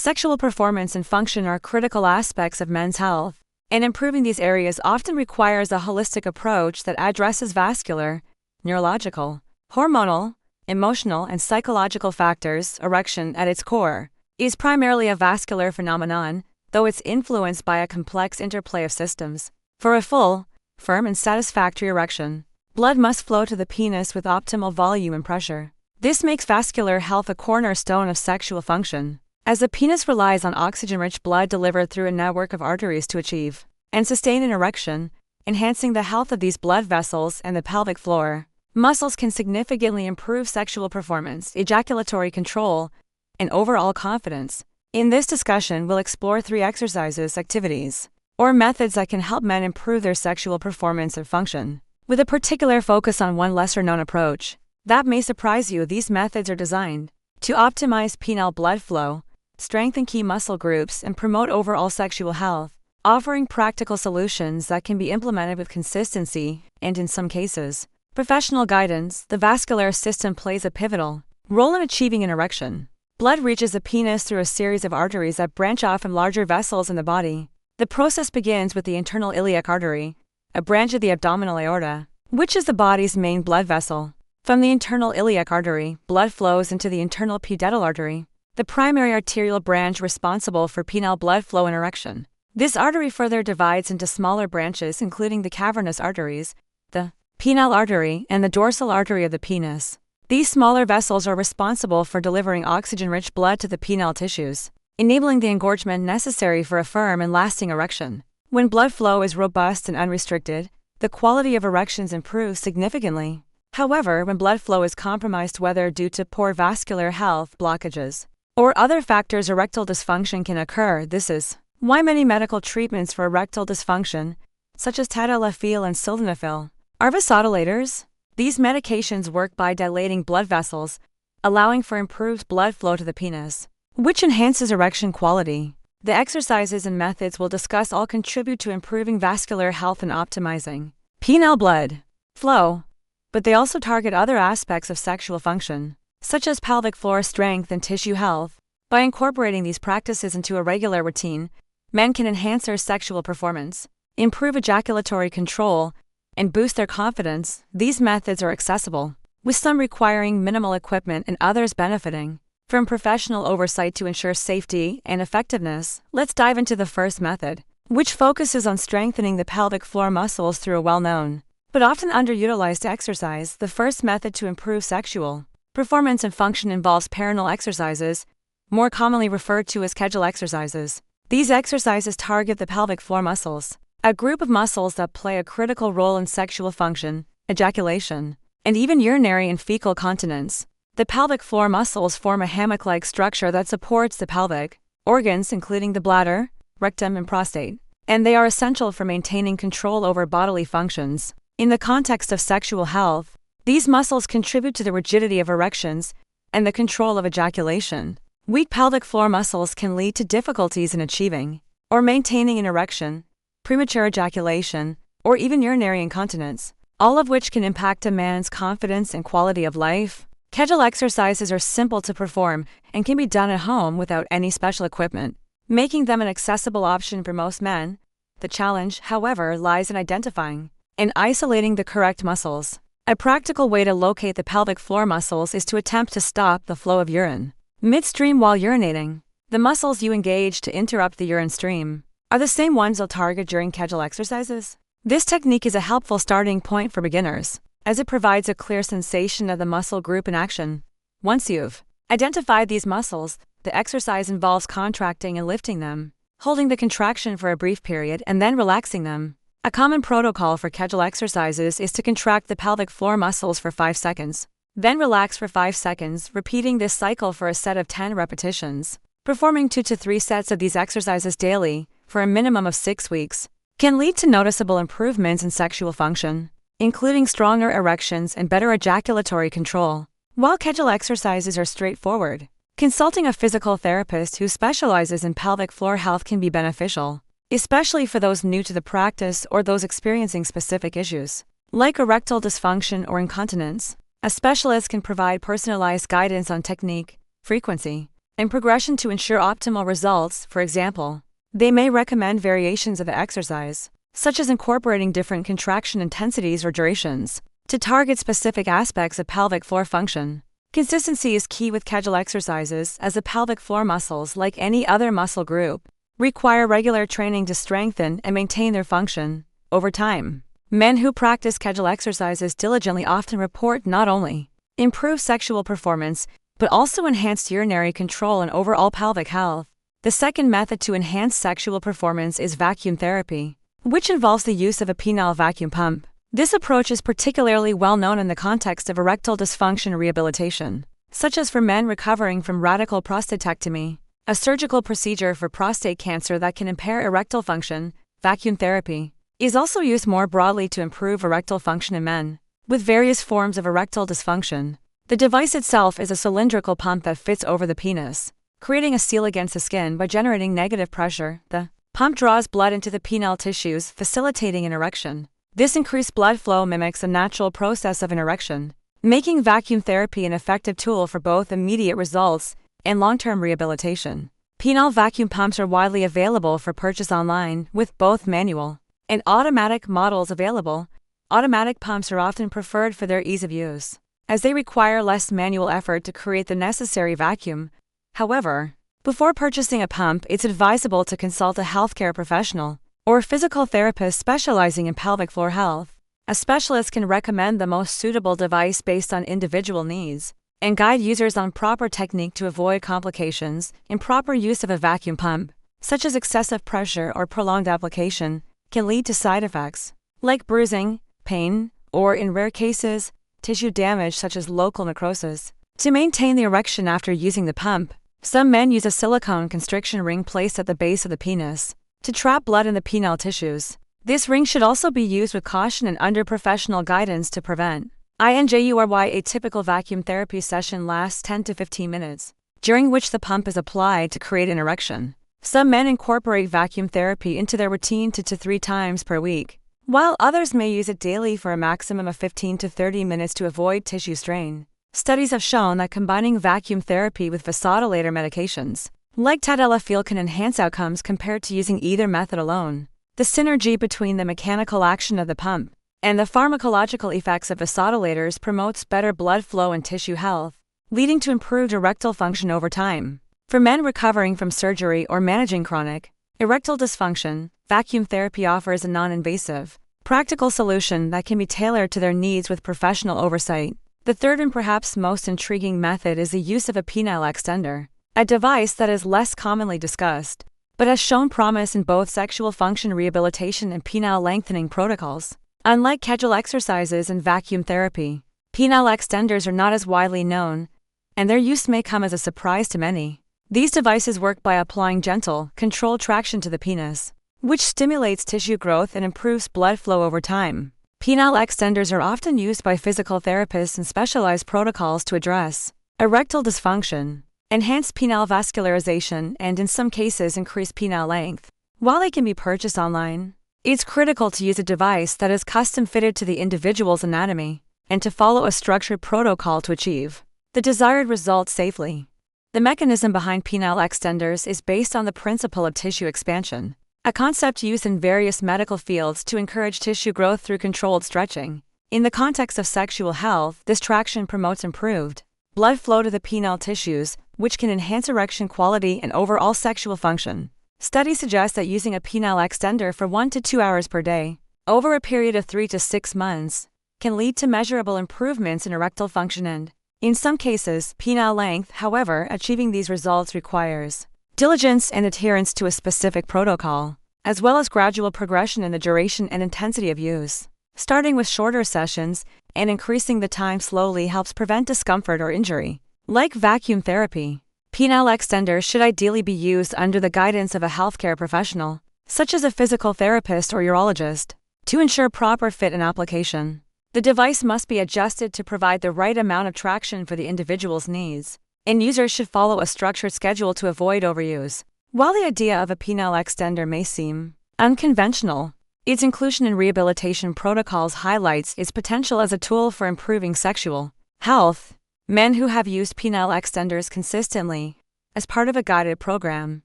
Sexual performance and function are critical aspects of men's health, and improving these areas often requires a holistic approach that addresses vascular, neurological, hormonal, emotional, and psychological factors. Erection, at its core, is primarily a vascular phenomenon, though it's influenced by a complex interplay of systems. For a full, firm, and satisfactory erection, blood must flow to the penis with optimal volume and pressure. This makes vascular health a cornerstone of sexual function, as the penis relies on oxygen-rich blood delivered through a network of arteries to achieve and sustain an erection, enhancing the health of these blood vessels and the pelvic floor. Muscles can significantly improve sexual performance, ejaculatory control, and overall confidence. In this discussion, we'll explore 3 exercises, activities, or methods that can help men improve their sexual performance and function, with a particular focus on one lesser-known approach that may surprise you. These methods are designed to optimize penile blood flow, strengthen key muscle groups, and promote overall sexual health, offering practical solutions that can be implemented with consistency and, in some cases, professional guidance. The vascular system plays a pivotal role in achieving an erection. Blood reaches the penis through a series of arteries that branch off from larger vessels in the body. The process begins with the internal iliac artery, a branch of the abdominal aorta, which is the body's main blood vessel. From the internal iliac artery, blood flows into the internal pudendal artery, the primary arterial branch responsible for penile blood flow and erection. This artery further divides into smaller branches, including the cavernous arteries, the penile artery, and the dorsal artery of the penis. These smaller vessels are responsible for delivering oxygen-rich blood to the penile tissues, enabling the engorgement necessary for a firm and lasting erection. When blood flow is robust and unrestricted, the quality of erections improves significantly. However, when blood flow is compromised, whether due to poor vascular health, blockages, or other factors, erectile dysfunction can occur. This is why many medical treatments for erectile dysfunction, such as tadalafil and sildenafil, are vasodilators. These medications work by dilating blood vessels, allowing for improved blood flow to the penis, which enhances erection quality. The exercises and methods we'll discuss all contribute to improving vascular health and optimizing penile blood flow, but they also target other aspects of sexual function, such as pelvic floor strength and tissue health. By incorporating these practices into a regular routine, men can enhance their sexual performance, improve ejaculatory control, and boost their confidence. These methods are accessible, with some requiring minimal equipment and others benefiting from professional oversight to ensure safety and effectiveness. Let's dive into the first method, which focuses on strengthening the pelvic floor muscles through a well-known but often underutilized exercise. The first method to improve sexual performance and function involves perineal exercises, more commonly referred to as Kegel exercises. These exercises target the pelvic floor muscles, a group of muscles that play a critical role in sexual function, ejaculation, and even urinary and fecal continence. The pelvic floor muscles form a hammock-like structure that supports the pelvic organs, including the bladder, rectum, and prostate, and they are essential for maintaining control over bodily functions. In the context of sexual health, these muscles contribute to the rigidity of erections and the control of ejaculation. Weak pelvic floor muscles can lead to difficulties in achieving or maintaining an erection, premature ejaculation, or even urinary incontinence, all of which can impact a man's confidence and quality of life. Kegel exercises are simple to perform and can be done at home without any special equipment, making them an accessible option for most men. The challenge, however, lies in identifying and isolating the correct muscles. A practical way to locate the pelvic floor muscles is to attempt to stop the flow of urine midstream while urinating. The muscles you engage to interrupt the urine stream are the same ones you'll target during Kegel exercises. This technique is a helpful starting point for beginners, as it provides a clear sensation of the muscle group in action. Once you've identified these muscles, the exercise involves contracting and lifting them, holding the contraction for a brief period, and then relaxing them. A common protocol for Kegel exercises is to contract the pelvic floor muscles for 5 seconds, then relax for 5 seconds, repeating this cycle for a set of 10 repetitions. Performing 2 to 3 sets of these exercises daily, for a minimum of 6 weeks, can lead to noticeable improvements in sexual function, including stronger erections and better ejaculatory control. While Kegel exercises are straightforward, consulting a physical therapist who specializes in pelvic floor health can be beneficial, especially for those new to the practice or those experiencing specific issues, like erectile dysfunction or incontinence. A specialist can provide personalized guidance on technique, frequency, and progression to ensure optimal results. For example, they may recommend variations of the exercise, such as incorporating different contraction intensities or durations, to target specific aspects of pelvic floor function. Consistency is key with Kegel exercises, as the pelvic floor muscles, like any other muscle group, require regular training to strengthen and maintain their function over time. Men who practice Kegel exercises diligently often report not only improved sexual performance, but also enhanced urinary control and overall pelvic health. The second method to enhance sexual performance is vacuum therapy, which involves the use of a penile vacuum pump. This approach is particularly well known in the context of erectile dysfunction rehabilitation, such as for men recovering from radical prostatectomy, a surgical procedure for prostate cancer that can impair erectile function. Vacuum therapy is also used more broadly to improve erectile function in men with various forms of erectile dysfunction. The device itself is a cylindrical pump that fits over the penis, creating a seal against the skin by generating negative pressure. The pump draws blood into the penile tissues, facilitating an erection. This increased blood flow mimics a natural process of an erection, making vacuum therapy an effective tool for both immediate results and long-term rehabilitation. Penile vacuum pumps are widely available for purchase online, with both manual and automatic models available. Automatic pumps are often preferred for their ease of use, as they require less manual effort to create the necessary vacuum. However, before purchasing a pump, it's advisable to consult a healthcare professional or physical therapist specializing in pelvic floor health. A specialist can recommend the most suitable device based on individual needs and guide users on proper technique to avoid complications. Improper use of a vacuum pump, such as excessive pressure or prolonged application, can lead to side effects like bruising, pain, or in rare cases, tissue damage such as local necrosis. To maintain the erection after using the pump, some men use a silicone constriction ring placed at the base of the penis to trap blood in the penile tissues. This ring should also be used with caution and under professional guidance to prevent injury. A typical vacuum therapy session lasts 10 to 15 minutes, during which the pump is applied to create an erection. Some men incorporate vacuum therapy into their routine 2 to 3 times per week, while others may use it daily for a maximum of 15 to 30 minutes to avoid tissue strain. Studies have shown that combining vacuum therapy with vasodilator medications, like tadalafil, can enhance outcomes compared to using either method alone. The synergy between the mechanical action of the pump and the pharmacological effects of vasodilators promotes better blood flow and tissue health, leading to improved erectile function over time. For men recovering from surgery or managing chronic erectile dysfunction, vacuum therapy offers a non-invasive, practical solution that can be tailored to their needs with professional oversight. The third and perhaps most intriguing method is the use of a penile extender, a device that is less commonly discussed, but has shown promise in both sexual function rehabilitation and penile lengthening protocols. Unlike Kegel exercises and vacuum therapy, penile extenders are not as widely known, and their use may come as a surprise to many. These devices work by applying gentle, controlled traction to the penis, which stimulates tissue growth and improves blood flow over time. Penile extenders are often used by physical therapists in specialized protocols to address erectile dysfunction, enhance penile vascularization, and in some cases increase penile length. While they can be purchased online, it's critical to use a device that is custom-fitted to the individual's anatomy and to follow a structured protocol to achieve the desired result safely. The mechanism behind penile extenders is based on the principle of tissue expansion, a concept used in various medical fields to encourage tissue growth through controlled stretching. In the context of sexual health, this traction promotes improved blood flow to the penile tissues, which can enhance erection quality and overall sexual function. Studies suggest that using a penile extender for 1 to 2 hours per day, over a period of 3 to 6 months, can lead to measurable improvements in erectile function and, in some cases, penile length. However, achieving these results requires diligence and adherence to a specific protocol, as well as gradual progression in the duration and intensity of use. Starting with shorter sessions and increasing the time slowly helps prevent discomfort or injury. Like vacuum therapy, penile extenders should ideally be used under the guidance of a healthcare professional, such as a physical therapist or urologist, to ensure proper fit and application. The device must be adjusted to provide the right amount of traction for the individual's needs, and users should follow a structured schedule to avoid overuse. While the idea of a penile extender may seem unconventional, its inclusion in rehabilitation protocols highlights its potential as a tool for improving sexual health. Men who have used penile extenders consistently, as part of a guided program,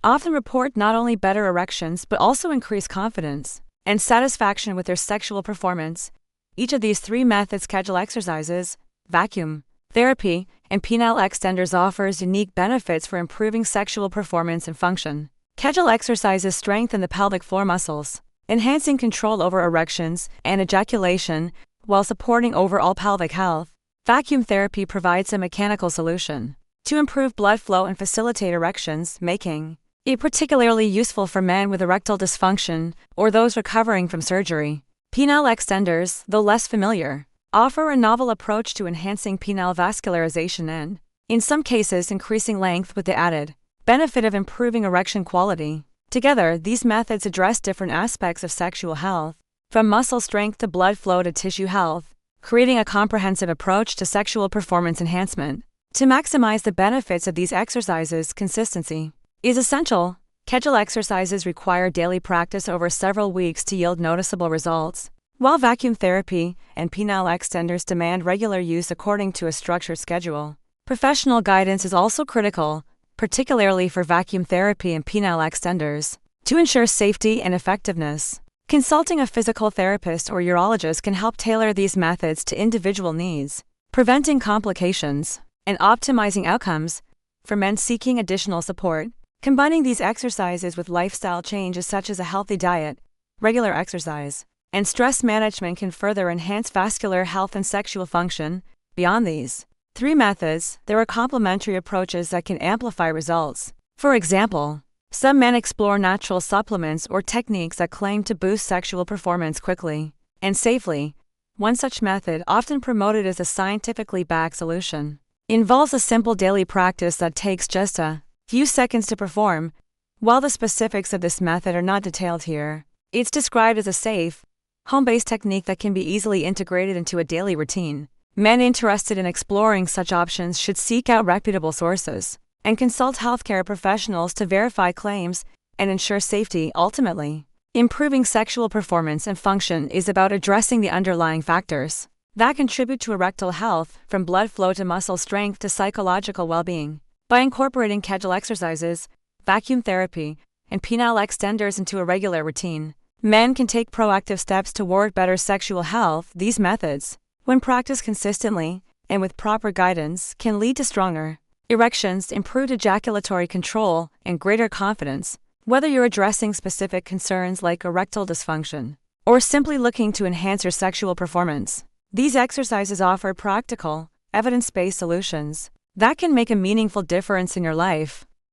often report not only better erections but also increased confidence and satisfaction with their sexual performance. Each of these three methods, Kegel exercises, vacuum therapy, and penile extenders, offers unique benefits for improving sexual performance and function. Kegel exercises strengthen the pelvic floor muscles, enhancing control over erections and ejaculation while supporting overall pelvic health. Vacuum therapy provides a mechanical solution to improve blood flow and facilitate erections, making it particularly useful for men with erectile dysfunction or those recovering from surgery. Penile extenders, though less familiar, offer a novel approach to enhancing penile vascularization and, in some cases, increasing length with the added benefit of improving erection quality. Together, these methods address different aspects of sexual health, from muscle strength to blood flow to tissue health, creating a comprehensive approach to sexual performance enhancement. To maximize the benefits of these exercises, consistency is essential. Kegel exercises require daily practice over several weeks to yield noticeable results, while vacuum therapy and penile extenders demand regular use according to a structured schedule. Professional guidance is also critical, particularly for vacuum therapy and penile extenders, to ensure safety and effectiveness. Consulting a physical therapist or urologist can help tailor these methods to individual needs, preventing complications and optimizing outcomes. For men seeking additional support, combining these exercises with lifestyle changes such as a healthy diet, regular exercise, and stress management can further enhance vascular health and sexual function. Beyond these three methods, there are complementary approaches that can amplify results. For example, some men explore natural supplements or techniques that claim to boost sexual performance quickly and safely. One such method, often promoted as a scientifically backed solution, involves a simple daily practice that takes just a few seconds to perform. While the specifics of this method are not detailed here, it's described as a safe, home-based technique that can be easily integrated into a daily routine. Men interested in exploring such options should seek out reputable sources and consult healthcare professionals to verify claims and ensure safety. Ultimately, improving sexual performance and function is about addressing the underlying factors that contribute to erectile health, from blood flow to muscle strength to psychological well-being. By incorporating Kegel exercises, vacuum therapy, and penile extenders into a regular routine, men can take proactive steps toward better sexual health. These methods, when practiced consistently and with proper guidance, can lead to stronger erections, improved ejaculatory control, and greater confidence. Whether you're addressing specific concerns like erectile dysfunction or simply looking to enhance your sexual performance, these exercises offer practical, evidence-based solutions that can make a meaningful difference in your life.